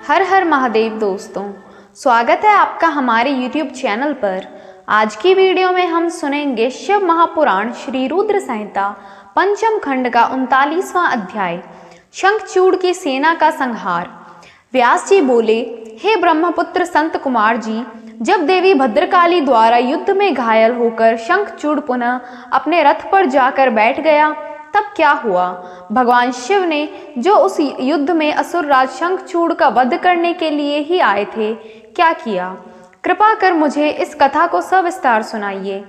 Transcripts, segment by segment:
हर हर महादेव दोस्तों, स्वागत है आपका हमारे YouTube चैनल पर। आज की वीडियो में हम सुनेंगे शिव महापुराण श्री रुद्र संहिता पंचम खंड का 39वां अध्याय, शंखचूड़ की सेना का संहार। व्यास जी बोले, हे ब्रह्मपुत्र संत कुमार जी, जब देवी भद्रकाली द्वारा युद्ध में घायल होकर शंखचूड़ पुनः अपने रथ पर जाकर बैठ गया, तब क्या हुआ? भगवान शिव ने, जो उस युद्ध में असुरराज शंखचूड़ का वध करने के लिए ही आए थे, क्या किया? कृपा कर मुझे इस कथा को सविस्तार सुनाइए।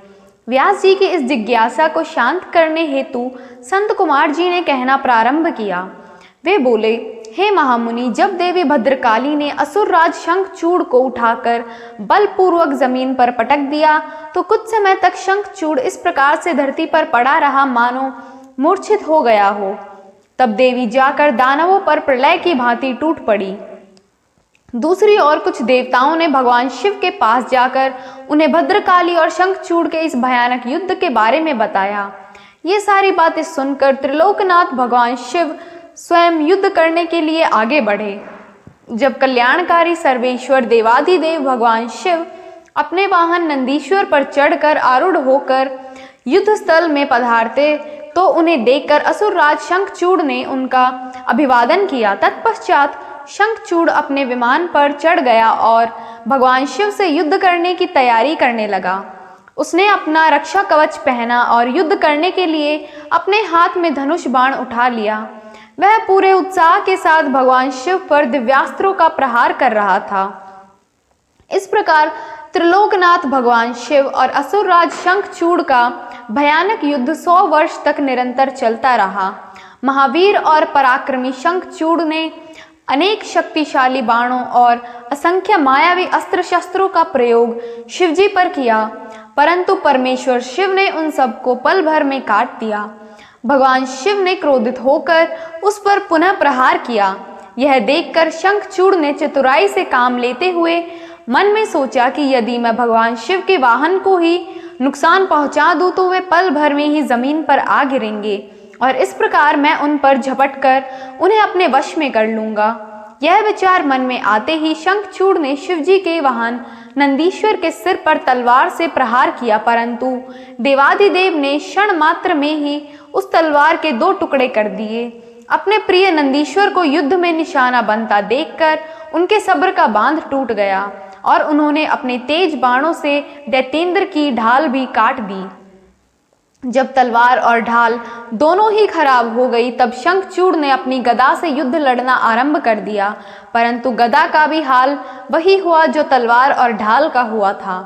व्यास जी की इस जिज्ञासा को शांत करने हेतु संत कुमार जी ने कहना प्रारंभ किया। वे बोले, हे महामुनि, जब देवी भद्रकाली ने असुरराज शंखचूड़ को उठाकर बलपूर्वक जमीन पर पटक दिया, तो कुछ समय तक शंखचूड़ इस प्रकार से धरती पर पड़ा रहा मानो मूर्छित हो गया हो। तब देवी जाकर दानवों पर प्रलय की भांति टूट पड़ी। दूसरी ओर कुछ देवताओं ने भगवान शिव के पास जाकर उन्हें भद्रकाली और शंखचूड़ के इस भयानक युद्ध के बारे में बताया। ये सारी बातें सुनकर त्रिलोकनाथ भगवान शिव स्वयं युद्ध करने के लिए आगे बढ़े। जब कल्याणकारी सर्वेश्वर देवाधिदेव भगवान शिव अपने वाहन नंदीश्वर पर चढ़कर आरूढ़ होकर युद्ध स्थल में पधारते, तो उन्हें देखकर असुरराज शंखचूड़ ने उनका अभिवादन किया। तत्पश्चात शंखचूड़ अपने विमान पर चढ़ गया और भगवान शिव से युद्ध करने की तैयारी करने लगा। उसने अपना रक्षा कवच पहना और युद्ध करने के लिए अपने हाथ में धनुष बाण उठा लिया। वह पूरे उत्साह के साथ भगवान शिव पर दिव्यास्त्रों का प्रहार कर रहा था। इस प्रकार त्रिलोकनाथ भगवान शिव और असुरराज शंखचूड़ का भयानक युद्ध 100 वर्ष तक निरंतर चलता रहा। महावीर और पराक्रमी शंखचूड़ ने अनेक शक्तिशाली बाणों और असंख्य मायावी अस्त्र शस्त्रों का प्रयोग शिवजी पर किया, परंतु परमेश्वर शिव ने उन सबको पल भर में काट दिया। भगवान शिव ने क्रोधित होकर उस पर पुनः प्रहार किया। यह देखकर शंखचूड़ ने चतुराई से काम लेते हुए मन में सोचा कि यदि मैं भगवान शिव के वाहन को ही नुकसान पहुंचा दूं, तो वे पल भर में ही जमीन पर आ गिरेंगे और इस प्रकार मैं उन पर झपटकर उन्हें अपने वश में कर लूंगा। यह विचार मन में आते ही शंखचूड़ ने शिवजी के वाहन नंदीश्वर के सिर पर तलवार से प्रहार किया, परंतु देवाधिदेव ने क्षण मात्र में ही उस तलवार के 2 टुकड़े कर दिए। अपने प्रिय नंदीश्वर को युद्ध में निशाना बनता देखकर उनके सब्र का बांध टूट गया और उन्होंने अपने तेज बाणों से दैत्येंद्र की ढाल भी काट दी। जब तलवार और ढाल दोनों ही खराब हो गई, तब शंखचूड़ ने अपनी गदा से युद्ध लड़ना आरंभ कर दिया, परंतु गदा का भी हाल वही हुआ जो तलवार और ढाल का हुआ था।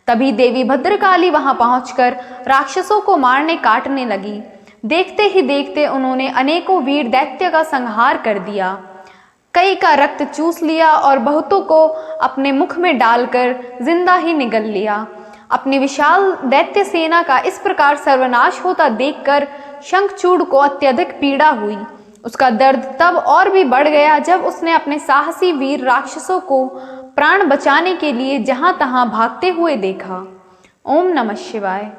तभी देवी भद्रकाली वहां पहुंचकर राक्षसों को मारने काटने लगी। देखते ही देखते उन्होंने अनेकों वीर दैत्य का संहार कर दिया। कई का रक्त चूस लिया और बहुतों को अपने मुख में डालकर जिंदा ही निगल लिया। अपनी विशाल दैत्य सेना का इस प्रकार सर्वनाश होता देखकर शंखचूड़ को अत्यधिक पीड़ा हुई। उसका दर्द तब और भी बढ़ गया जब उसने अपने साहसी वीर राक्षसों को प्राण बचाने के लिए जहां तहां भागते हुए देखा। ओम नमः शिवाय।